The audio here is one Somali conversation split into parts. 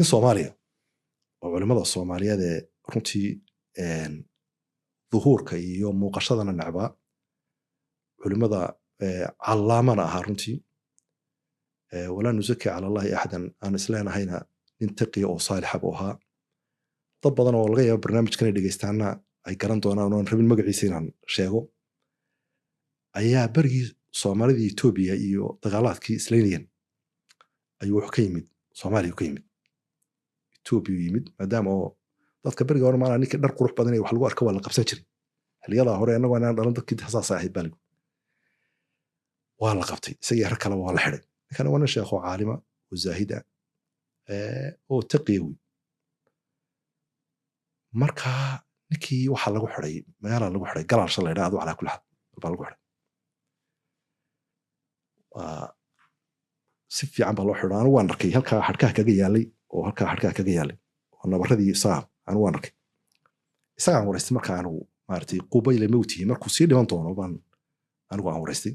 in Soomaaliya oo culimada Soomaaliyeed ee runtii dhuhuurka iyo muuqashadana nacba culimada callaamana ahaa runtii walaa nusaki cala allahi axadan aan isleenahayna nin taqiya oo saalixa buu ahaa dad badan oo laga yaabo barnaamijkan ay dhegeystaana ay garan doonaan oon rabin magaciisa inaan sheego ayaa berigii Soomaalida Itoobiya iyo dagaalaadkii islaynayeen ayuu wuxuu ka yimid Soomaaliya ka yimid Itoobiya yimid maadaama oo dadka beriga hore maana ninkii dhar qurux badan ee wax lagu arko waa la qabsan jiray xilliyada hore anagoo aan dhalan dadkii xasaas ahayd baligu waa la qabtay isagii har kale waa la xiray kana wana sheekho caalima oo zaahida oo taqiyawi marka ninkii waxa lagu xiray magaalada lagu xiray galaal shalay dhaado ala kulli xad baa lagu xiray si fiican baa loo xiray anigu waan arkay halka xadhkaha kaga yaalay oo halka xadhkaha kaga yaalay oo nabaradii saar anigu waan arkay isagaan wareystay marka anigu maartay qubayl mawtii markuu sii dhiman doono baan anigu aan wareystay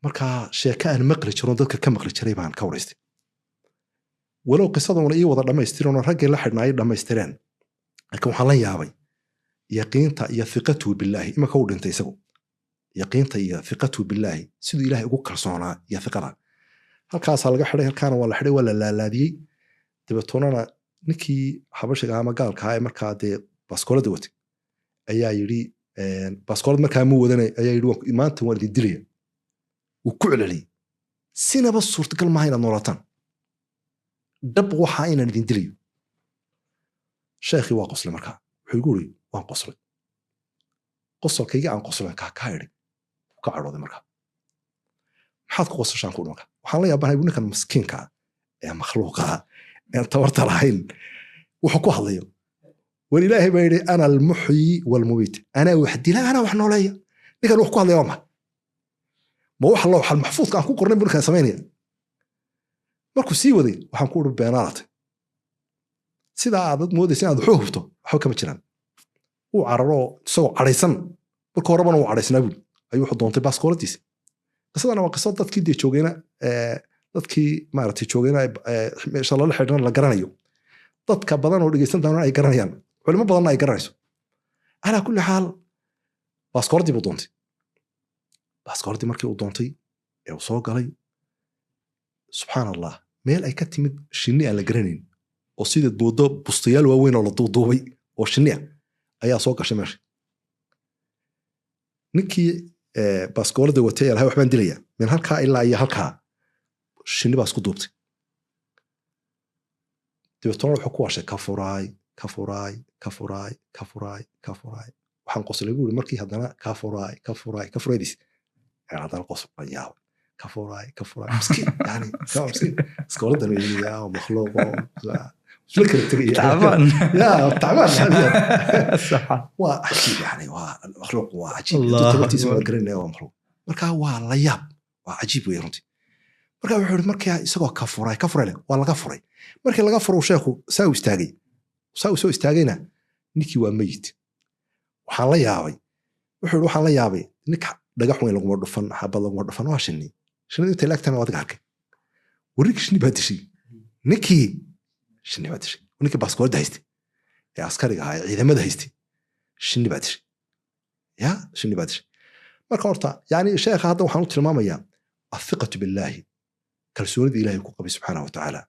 marka sheeka aan maqli jiro dadka ka maqli jiray baan ka wareystay walow qisaduna ii wada dhamaystiran oo rag la xidhnaay dhamaystireen laakiin waxaan la yaabay yaqiinta iyo thiqatu billahi imaka uu dhintay isagu yaqiinta iyo thiqatu billahi sidoo ilaahay ugu kalsoonaa iyo thiqada halkaas laga xiray halkaana waa la xiray waa la laalaadiyay dibatoonana ninkii xabashiga ama gaalka ah markaa dee baaskoolada watay ayaa yiri baaskoolad markaa mu wadanay ayaa yiri maanta waan idin dilaya uu ku celceliyay sinaba suurtagal ma hayna noolatan dab waxa inaan idin dilayo sheekhi waa qoslay markaa wuxuu igu yiri waan qoslay qosolkayga aan qoslay ka yiri ka cadhooday markaa maxaad ku qosashaan ku markaa waxaan la yaabanahay ninkan miskiinka ee makhluuqa ee tawarta lahayn wuxuu ku hadlayo wal ilaahay baa yiri ana al muhyi wal mumiit ana wahdila ana wax nooleeya ninkan wuxuu ku hadlayo ma wax loo xal maxfuudka aan ku qornay markaa sameynaya markuu sii waday waxaan ku ur beenaatay sida aad moodaysan aad wuxuu hubto waxa kama jiraan uu cararo soo caraysan marka horeba uu caraysnaa buu ayuu wuxuu doontay baaskooladiisa qisadana waa qisad dadkii joogayna dadkii maartay joogayna meesha la xidhan la garanayo dadka badan oo dhageysan doonaan ay garanayaan culimo badan ay garanayso ala kulli xaal baaskooladii buu doontay baaskooladii markii uu doontay ee uu soo galay subhanallah meel ay ka timid shinni aan la garanayn oo sida boodo bustayaal waaweyn oo la duuduubay oo shinni ayaa soo gashay meesha ninkii baaskoolada watay ilaahay waxbaan dilaya min halka ilaa iyo halka shinni baas ku duubtay dibatoona wuxuu ku washay kafuray waxaan qoslay buu markii haddana kafuraydiis haddana qosol yaab كفوراي مسكين يعني مسكين سكولد يا مخلوق فكرة تقي تعبان صح وعجيب يعني ومخلوق وعجيب تقولتي سوى قرينا ومخلوق مركا والله ياب وعجيب ويرنتي مركا وحور مركا isagoo kafuray waa laga furay markii laga furo sheekhu soo istaagayna ninkii waa meeyit waxaan la yaabay ninka dhagax weyn lagu dhufan xabad lagu dhufan waa shinni shinni inta laagtana waa dagaalka warig shinni baa dishay ninkii shinni baa dishay ninkii baaskoolada haystay ee askariga ahaa ciidamada haystay shinni baa dishay marka horta yani sheekha hadda waxaan u tilmaamayaa athiqatu billahi kalsoonida ilaahay ku qabay subhanahu wa ta'ala